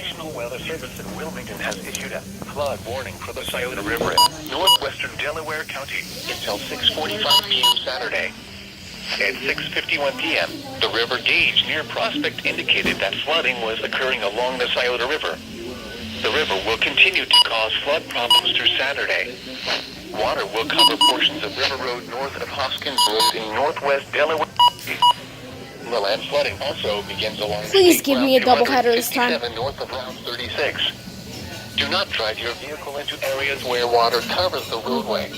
National Weather Service in Wilmington has issued a flood warning for the Scioto River in northwestern Delaware County until 6:45 p.m. Saturday. At 6:51 p.m., the river gauge near Prospect indicated that flooding was occurring along the Scioto River. The river will continue to cause flood problems through Saturday. Water will cover portions of River Road north of Hoskins Road in northwest Delaware. The land flooding also begins along Please give me a doubleheader this time. north of Route 36. Do not drive your vehicle into areas where water covers the roadway.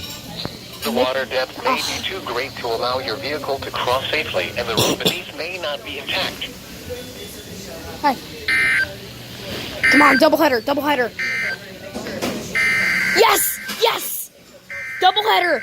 The water depth may be too great to allow your vehicle to cross safely, and the road beneath may not be intact. Hi. Come on, doubleheader, doubleheader. Yes, yes, doubleheader.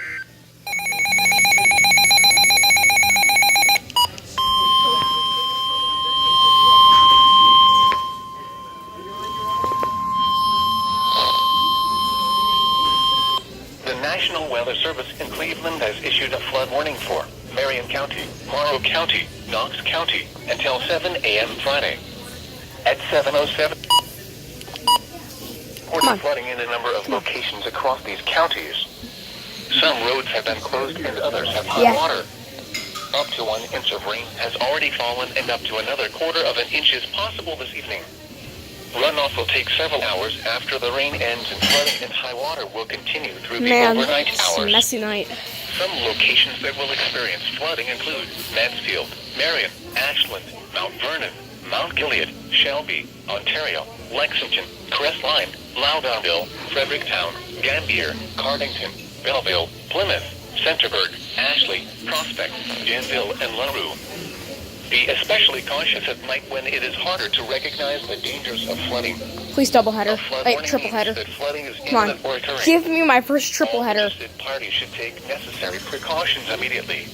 The National Weather Service in Cleveland has issued a flood warning for Marion County, Morrow County, Knox County until 7 a.m. Friday. At 7:07, reported flooding in a number of locations across these counties. Some roads have been closed and others have high water. Up to 1 inch of rain has already fallen and up to another quarter of an inch is possible this evening. Runoff will take several hours after the rain ends, and flooding and high water will continue through the overnight it's hours. a messy night. Some locations that will experience flooding include Mansfield, Marion, Ashland, Mount Vernon, Mount Gilead, Shelby, Ontario, Lexington, Crestline, Loudonville, Fredericktown, Gambier, Cardington, Belleville, Plymouth, Centerburg, Ashley, Prospect, Danville, and LaRue. Be especially cautious at night when it is harder to recognize the dangers of flooding. Please doubleheader. Wait, triple header. Come on, give me my first triple header. Interested parties should take necessary precautions immediately.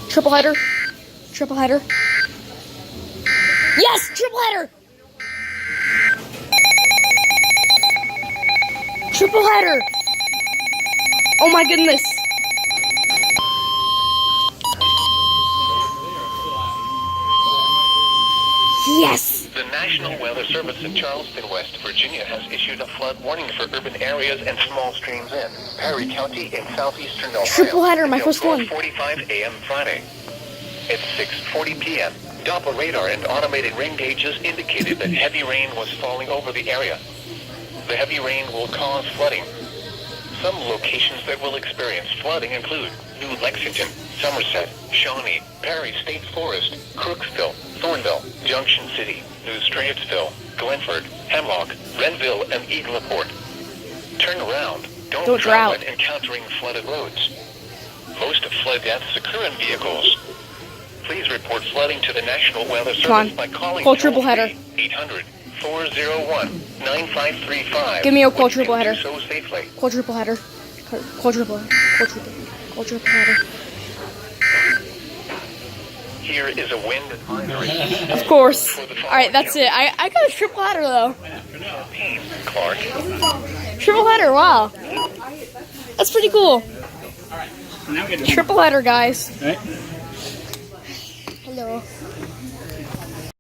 Triple header. Triple header. Yes, triple header. Triple header. Oh my goodness. Yes! The National Weather Service in Charleston, West Virginia has issued a flood warning for urban areas and small streams in Perry County in southeastern Ohio. Triple header, my first one. 12:45 a.m. Friday. At 6:40 p.m., Doppler radar and automated rain gauges indicated that heavy rain was falling over the area. The heavy rain will cause flooding. Some locations that will experience flooding include New Lexington, Somerset, Shawnee, Perry State Forest, Crooksville, Thornville, Junction City, New Straitsville, Glenford, Hemlock, Renville, and Eagleport. Turn around. Don't drive when encountering flooded roads. Most flood deaths occur in vehicles. Please report flooding to the National Weather Service by calling triple header. 800-401-9535. Give me a quadruple header. So safely. Quadruple header. Quadruple header. Here is a wind advisory. Of course. Alright, that's it. I got a triple header though. Clark. Triple header, wow. That's pretty cool. Triple header, guys.